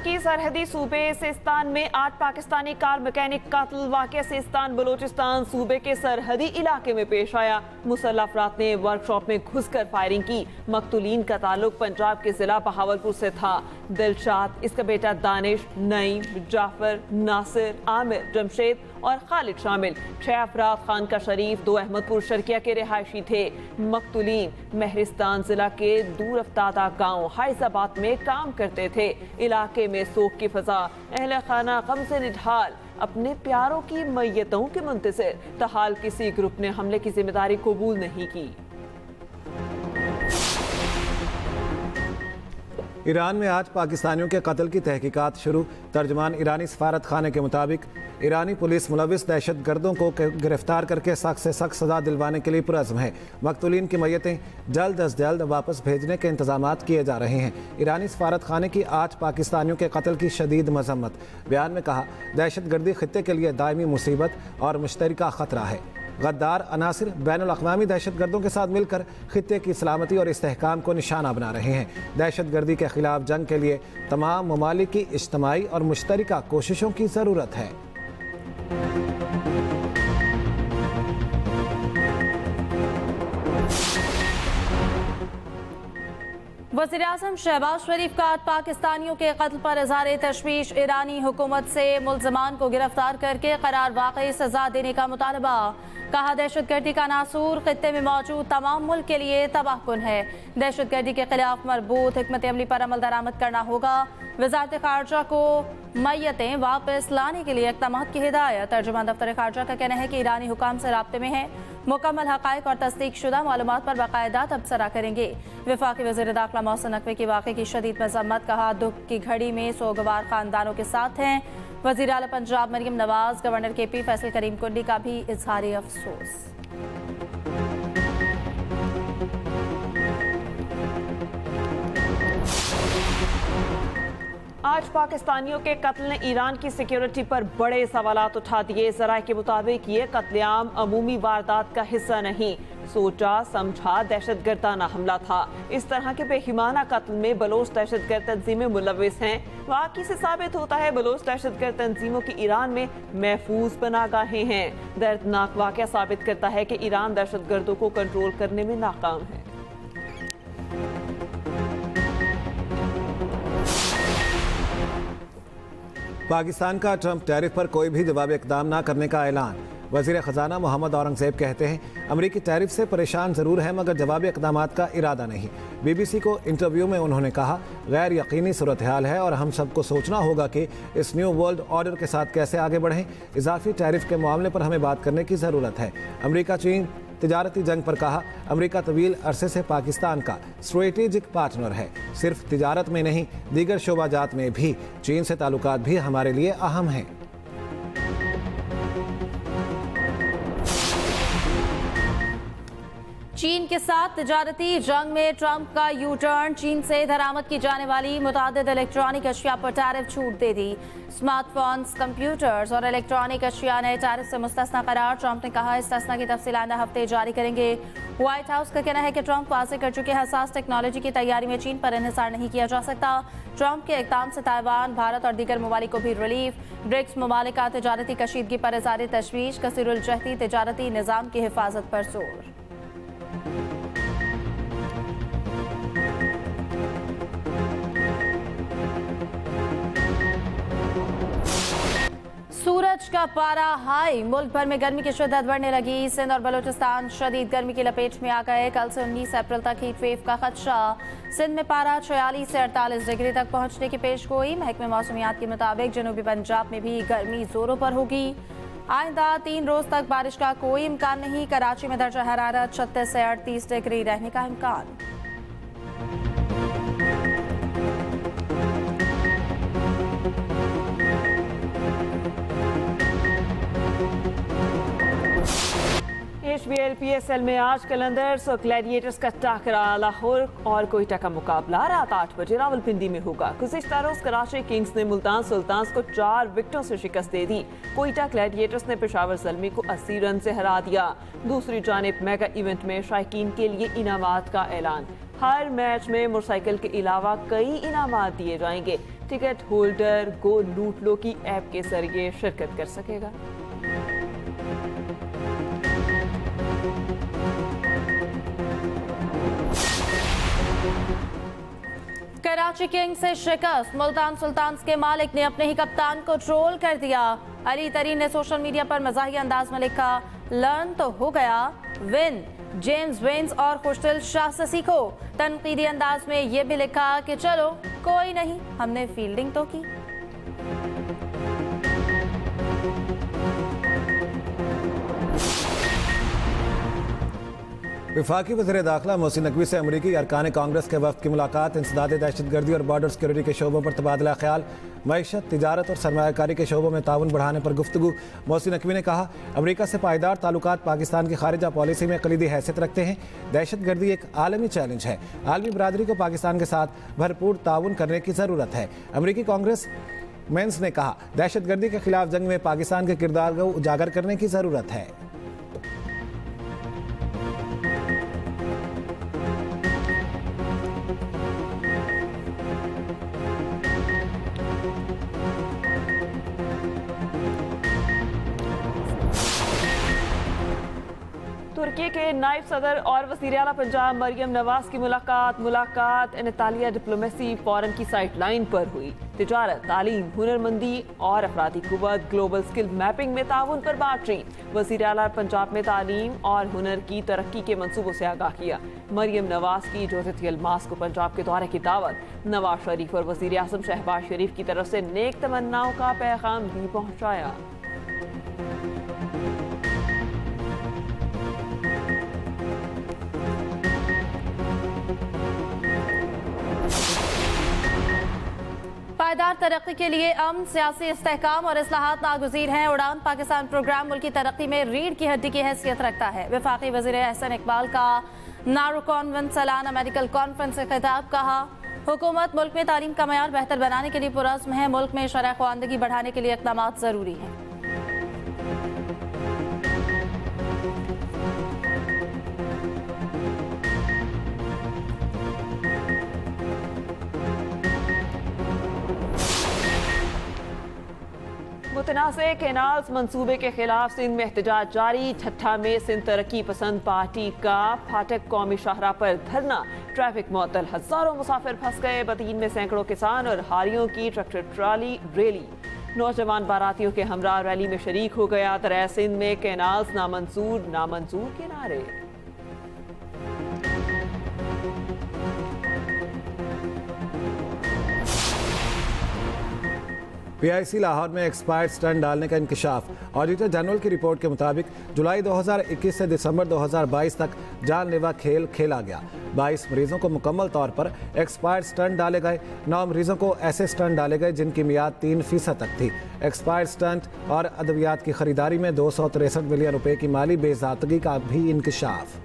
की सरहदी सूबे सिस्तान में 8 पाकिस्तानी कार मैकेनिक कातिल। वाक़या सिस्तान बलोचिस्तान सूबे के सरहदी इलाके में पेश आया। मुसल्लह अफराद ने वर्कशॉप में घुसकर फायरिंग की। मकतूलीन का ताल्लुक पंजाब के जिला बहावलपुर से था। दिलशाद, इसका बेटा दानिश, नईम, जाफर, नासिर, आमिर, जमशेद और खालिद शामिल 6 अफराद खान का शरीफ 2 अहमदपुर शर्किया के रिहायशी थे। मकतूलीन महरिस्तान जिला के दूर अफ्तादा गाँव हाइजाबाद में काम करते थे। इलाके में सोग की फजा, अहले खाना गम से निढाल, अपने प्यारों की मैयतों के मुंतज़िर। तहाल किसी ग्रुप ने हमले की जिम्मेदारी कबूल नहीं की। ईरान में आज पाकिस्तानियों के कत्ल की तहकीकात शुरू। तर्जमान ईरानी सफारत खाने के मुताबिक ईरानी पुलिस मुलविस दहशत गर्दों को गिरफ्तार करके सख्त से सख्त सजा दिलवाने के लिए पुरज़्म है। मकतूलीन की मैयतें जल्द अज जल्द वापस भेजने के इंतजाम किए जा रहे हैं। ईरानी सफारत खाने की 8 पाकिस्तानियों के कत्ल की शदीद मजम्मत। बयान में कहा, दहशत गर्दी खित्ते के लिए दायमी मुसीबत और मुश्तरका ख़तरा है। गद्दार अनासिर बैनुल-अक़वामी दहशत गर्दों के साथ मिलकर खित्ते की सलामती और इस्तेहकाम को निशाना बना रहे हैं। दहशत गर्दी के खिलाफ जंग के लिए तमाम ममालिक की इज्तिमाई और मुश्तरका कोशिशों की ज़रूरत है। वज़ीर-ए-आज़म शहबाज शरीफ का पाकिस्तानियों के कत्ल पर इज़हार तशवीश। ईरानी हुकूमत से मुल्ज़मान को गिरफ्तार करके करार वाक़ई सजा देने का मुतालबा। कहा, दहशत गर्दी का नासूर खित्ते में मौजूद तमाम मुल्क के लिए तबाहकुन है। दहशत गर्दी के खिलाफ मरबूत हिकमत अमली पर अमल दरामद करना होगा। वज़ारत ख़ारजा को मैयतें वापस लाने के लिए इक़दाम की हिदायत। तर्जुमान दफ्तर ख़ारजा का कहना है कि ईरानी हुकाम से राब्ते में है, मुकम्मल हक़ाइक़ और तस्दीक शुदा मालूमात पर बाकायदा तबसरा करेंगे। वफाकी वज़ीर दाखिला मोहसिन नकवी की वाक़े की शदीद मज़म्मत। कहा, दुख की घड़ी में सोगवार ख़ानदानों के साथ हैं। वज़ीर आला पंजाब मरीम नवाज, गवर्नर KP फैसल करीम कुंडी का भी इज़हार अफसोस। आज पाकिस्तानियों के कत्ल ने ईरान की सिक्योरिटी पर बड़े सवालात उठा दिए। ज़राए के मुताबिक ये कत्लेआम अमूमी वारदात का हिस्सा नहीं, सोचा समझा दहशतगर्दाना हमला था। इस तरह के बेईमाना कत्ल में बलोच दहशतगर्द तंजीमें मुलविस हैं। वाक़ई से साबित होता है बलोच दहशतगर्द तंजीमों की ईरान में महफूज पनागाहें हैं। दर्दनाक वाक़या साबित करता है कि ईरान दहशतगर्दों को कंट्रोल करने में नाकाम है। पाकिस्तान का ट्रंप टैरिफ पर कोई भी जवाबी इक़दाम न करने का ऐलान। वज़ीर ख़जाना मोहम्मद औरंगज़ेब कहते हैं, अमरीकी टैरिफ से परेशान ज़रूर है मगर जवाबी इक़दाम का इरादा नहीं। BBC को इंटरव्यू में उन्होंने कहा, गैर यकीनी सूरत हाल है और हम सबको सोचना होगा कि इस न्यू वर्ल्ड ऑर्डर के साथ कैसे आगे बढ़ें। इजाफी टैरिफ के मामले पर हमें बात करने की ज़रूरत है। अमरीका चीन तिजारती जंग पर कहा, अमरीका तवील अरसे से पाकिस्तान का स्ट्रेटेजिक पार्टनर है। सिर्फ तिजारत में नहीं, दीगर शोबाजात में भी चीन से ताल्लुकात भी हमारे लिए अहम हैं। चीन के साथ तिजारती जंग में ट्रंप का यू टर्न। चीन से दरामद की जाने वाली मुतादिद इलेक्ट्रॉनिक अशिया पर टैरिफ छूट दे दी। स्मार्टफोन्स, कंप्यूटर्स और इलेक्ट्रॉनिक अशिया नए टैरिफ से मुस्तस्ना करार। ट्रंप ने कहा, इस्तिस्ना की तफसील आइंदा हफ्ते जारी करेंगे। व्हाइट हाउस का कहना है कि ट्रंप वाज़ेह कर चुके हसास टेक्नोलॉजी की तैयारी में चीन पर इन्हिसार नहीं किया जा सकता। ट्रंप के इक़दाम से ताइवान, भारत और दीगर ममालिक को भी रिलीफ। ब्रिक्स ममालिक का तिजारती कशीदगी पर इज़हार तशवीश। कसीरुल जहती तिजारती निज़ाम की हिफाजत पर जोर। सूरज का पारा हाई। मुल्क भर में गर्मी की शिद्दत बढ़ने लगी। सिंध और बलोचिस्तान शदीद गर्मी की लपेट में आ गए। कल से 19 अप्रैल तक हीट वेव का खदशा। सिंध में पारा 46 से 48 डिग्री तक पहुंचने की पेशगोई। महकमे मौसमियात के मुताबिक जनूबी पंजाब में भी गर्मी जोरों पर होगी। आइंदा 3 रोज तक बारिश का कोई इम्कान नहीं। कराची में दर्जा हरारत 36 से 38 डिग्री रहने का इम्कान। HBL PSL में आज कलंदर्स और ग्लैडिएटर्स का टाकरा। लाहौर और कोयटा का मुकाबला रात 8 बजे रावलपिंडी में होगा। गुज़िश्ता रोज कराची किंग्स ने मुल्तान सुल्तान्स को 4 विकेटों से शिकस्त दे दी। कोयटा ग्लैडिएटर्स ने पेशावर ज़ल्मी को 80 रन से हरा दिया। दूसरी जानिब मेगा इवेंट में शायकीन के लिए इनामात का ऐलान। हर मैच में मोटरसाइकिल के अलावा कई इनामात दिए जाएंगे। टिकट होल्डर गो लूट लो की ऐप के जरिए शिरकत कर सकेगा। कराची किंग्स से शिकस्त, मुल्तान सुल्तान्स के मालिक ने अपने ही कप्तान को ट्रोल कर दिया। अली तरीन ने सोशल मीडिया पर मज़ाहिया अंदाज में लिखा, लर्न तो हो गया, विन जेम्स वेन्स और खुशदिल शाह से सीखो। तनकीदी अंदाज में ये भी लिखा कि चलो कोई नहीं, हमने फील्डिंग तो की। वफाकी वज़ीर दाखिला मोहसिन नकवी से अमरीकी अरकान कांग्रेस के वफ़द की मुलाकात, इंसदाद दहशतगर्दी और बॉर्डर सिक्योरिटी के शोबों पर तबादला ख्याल, मईशत, तिजारत और सरमायाकारी के शोबों में ताउन बढ़ाने पर गुफ्तगू। मोहसिन नकवी ने कहा, अमरीका से पायदार ताल्लुकात पाकिस्तान की खारिजा पॉलिसी में कलीदी हैसियत रखते हैं। दहशतगर्दी एक आलमी चैलेंज है, आलमी बरादरी को पाकिस्तान के साथ भरपूर ताउन करने की ज़रूरत है। अमरीकी कांग्रेस मेंस ने कहा, दहशतगर्दी के खिलाफ जंग में पाकिस्तान के किरदार को उजागर करने की ज़रूरत है। तुर्की के नायब सदर और वज़ीर आला पंजाब मरियम नवाज की मुलाकात इतालिया डिप्लोमेसी फॉरम की साइड लाइन पर हुई। तिजारत, तालीम, हुनरमंदी और अफरादी कुव्वत, ग्लोबल स्किल मैपिंग में ताउन पर बातचीत। वज़ीर आला पंजाब में तालीम और हुनर की तरक्की के मंसूबों से आगाह किया। मरियम नवाज की जोज़त यलमास को पंजाब के दौरे की दावत। नवाज शरीफ और वज़ीर आज़म शहबाज शरीफ की तरफ से नेक तमन्नाओं का पैगाम भी पहुँचाया। पायदार तरक्की के लिए अमन, सियासी इस्तेहकाम और इस्लाहात नागुज़ीर हैं। उड़ान पाकिस्तान प्रोग्राम मुल्क की तरक्की में रीढ़ की हड्डी की हैसियत रखता है। वफाकी वज़ीर एहसन इकबाल का नारुकॉन सालाना मेडिकल कॉन्फ्रेंस से खिताब, कहा, हुकूमत मुल्क में तालीम का मयार बेहतर बनाने के लिए पुरअज़्म है। मुल्क में शरह ख़वानदगी बढ़ाने के लिए इक़दामात ज़रूरी हैं। मुतनाज़े कैनाल्स मंसूबे के खिलाफ सिंध में एहतजाज जारी। ठट्ठा में सिंध तरक्की पसंद पार्टी का फाटक कौमी शाहरा पर धरना, ट्रैफिक मुअत्तल, हजारों मुसाफिर फंस गए। बदीन में सैकड़ों किसान और हारियों की ट्रैक्टर ट्राली रैली। नौजवान बारातियों के हमरा रैली में शरीक हो गया। दरिया सिंध में कैनाल्स नामंजूर के नारे। PIC लाहौर में एक्सपायर्ड स्टंट डालने का इंकशाफ। ऑडिटर जनरल की रिपोर्ट के मुताबिक जुलाई 2021 से दिसंबर 2022 तक जानलेवा खेल खेला गया। 22 मरीजों को मुकम्मल तौर पर एक्सपायर्ड स्टंट डाले गए। 9 मरीजों को ऐसे स्टंट डाले गए जिनकी मियाद 3% तक थी। एक्सपायर्ड स्टंट और अद्वियात की खरीदारी में 263 मिलियन रुपए की माली बेज़ाब्तगी का भी इंकशाफ।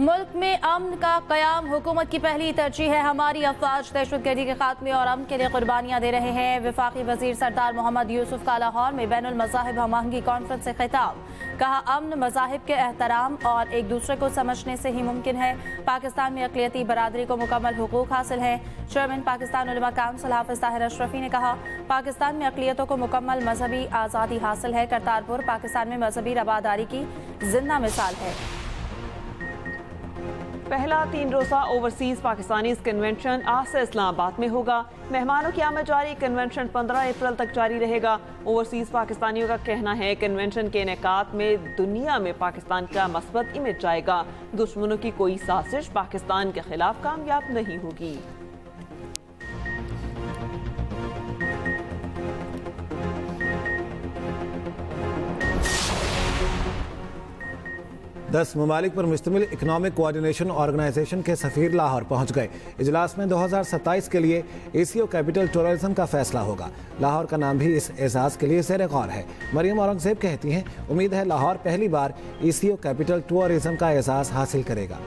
मुल्क में अमन का क़याम हुकूमत की पहली तरजीह है। हमारी अफवाज दहशतगर्दी के खात्मे और अमन के लिए कुर्बानियाँ दे रहे हैं। वफाकी वज़ीर सरदार मोहम्मद यूसुफ का लाहौर में बैनुल मज़ाहिब हमआहंगी कॉन्फ्रेंस से खिताब, कहा, अमन मज़ाहिब के एहतराम और एक दूसरे को समझने से ही मुमकिन है। पाकिस्तान में अक़लियती बरादरी को मुकम्मल हुकूक हासिल है। चेयरमैन पाकिस्तान उलमा काउंसिल हाफिज़ ताहिर अशरफी ने कहा, पाकिस्तान में अक़लियतों को मुकम्मल मजहबी आज़ादी हासिल है। करतारपुर पाकिस्तान में मजहबी रवादारी की जिंदा मिसाल है। पहला 3 रोज़ा ओवरसीज पाकिस्तानीज़ कन्वेंशन आज से इस्लामाबाद में होगा। मेहमानों की आमद जारी। कन्वेंशन 15 अप्रैल तक जारी रहेगा। ओवरसीज पाकिस्तानियों का कहना है कन्वेंशन के इनेकात में दुनिया में पाकिस्तान का मस्बत इमेज जाएगा। दुश्मनों की कोई साजिश पाकिस्तान के खिलाफ कामयाब नहीं होगी। 10 ममालिक पर मुश्तमिल इकनॉमिक कोऑर्डिनेशन ऑर्गेनाइजेशन के सफ़ीर लाहौर पहुंच गए। इजलास में 2027 के लिए एशियो कैपिटल टूरिज्म का फैसला होगा। लाहौर का नाम भी इस एजाज़ के लिए ज़ेर गौर है। मरियम औरंगज़ेब कहती हैं, उम्मीद है लाहौर पहली बार एशियो कैपिटल टूरिज्म का एजाज़ हासिल करेगा।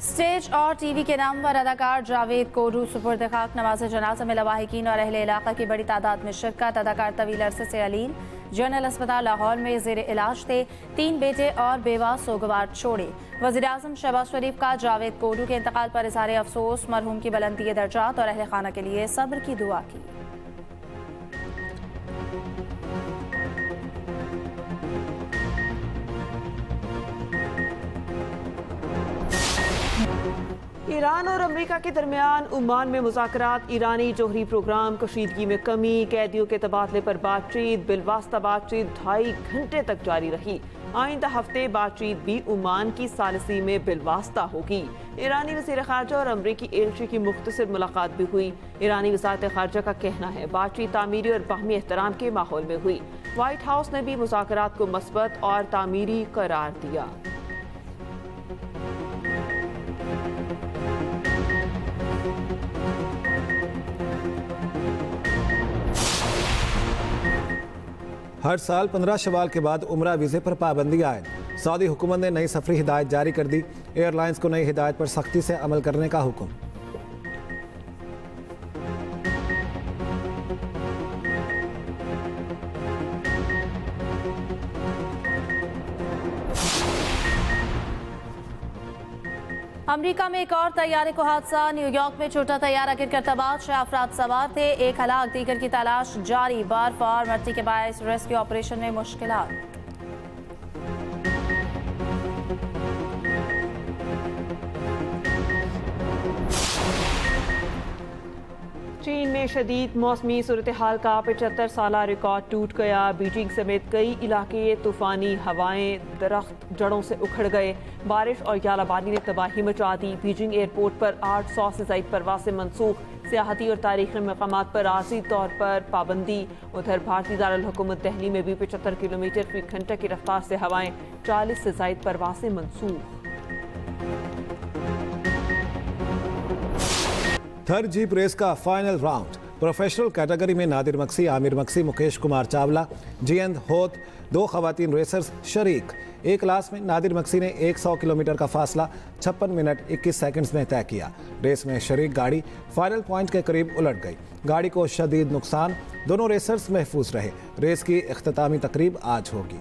स्टेज और टीवी के नामवर अदाकार जावेद कोडू सुपुर्द खाक। नमाज जनाजा में लवाहिकीन और अहले इलाका की बड़ी तादाद में शिरकत। अदाकार तवील अरसे से अलील जनरल अस्पताल लाहौर में जेर इलाज थे। 3 बेटे और बेवा सोगवार छोड़े। वज़ीर आज़म शहबाज शरीफ का जावेद कोडू के इंतकाल पर इज़हार अफसोस। मरहूम की बुलंदी दर्जात और अहले खाना के लिए सब्र की दुआ की। ईरान और अमेरिका के दरमियान ओमान में मुज़ाकरात। ईरानी जोहरी प्रोग्राम कशीदगी में कमी, कैदियों के तबादले पर बातचीत। बिलवास्ता बातचीत 2.5 घंटे तक जारी रही। आइंदा हफ्ते बातचीत भी ओमान की सालिसी में बिलवास्ता होगी। ईरानी वज़ीर ख़ारजा और अमरीकी एलची की मुख्तसर मुलाकात भी हुई। ईरानी वज़ारत ख़ारजा का कहना है बातचीत तामीरी और बाहमी एहतराम के माहौल में हुई। व्हाइट हाउस ने भी मुज़ाकरात को मस्बत और तामीरी करार दिया। हर साल 15 शवाल के बाद उम्रा वीज़े पर पाबंदी आयद। सऊदी हुकूमत ने नई सफरी हिदायत जारी कर दी। एयरलाइंस को नई हिदायत पर सख्ती से अमल करने का हुक्म। अमेरिका में एक और तैयारे को हादसा। न्यूयॉर्क में छोटा तैयारा गिरकर तबाह। 6 अफराद सवार थे। 1 हलाक, दीगर की तलाश जारी। बर्फ और मिट्टी के बायस रेस्क्यू ऑपरेशन में मुश्किलात। चीन में शदीद मौसमी सूरत हाल का 75 साला रिकॉर्ड टूट गया। बीजिंग समेत कई इलाके तूफानी हवाएं, दरख्त जड़ों से उखड़ गए। बारिश और यालाबानी ने तबाही मचा दी। बीजिंग एयरपोर्ट पर 800 से ज़ायद परवासें मनसूख। सियाहती और तारीखी मकामात पर आर्जी तौर पर पाबंदी। उधर भारतीय दारुल हुकूमत दिल्ली में भी 75 किलोमीटर फी घंटे की रफ्तार से हवाएं, 40 से ज़ायद परवासें मनसूख। थर्ड जीप रेस का फाइनल राउंड। प्रोफेशनल कैटेगरी में नादिर मक्सी, आमिर मक्सी, मुकेश कुमार चावला, जियंद होत 2 खवातीन रेसर्स शरीक। एक क्लास में नादिर मक्सी ने 100 किलोमीटर का फासला 56 मिनट 21 सेकंड्स में तय किया। रेस में शरीक गाड़ी फाइनल पॉइंट के करीब उलट गई। गाड़ी को शदीद नुकसान। दोनों रेसर्स महफूज रहे। रेस की इख्तितामी तकरीब आज होगी।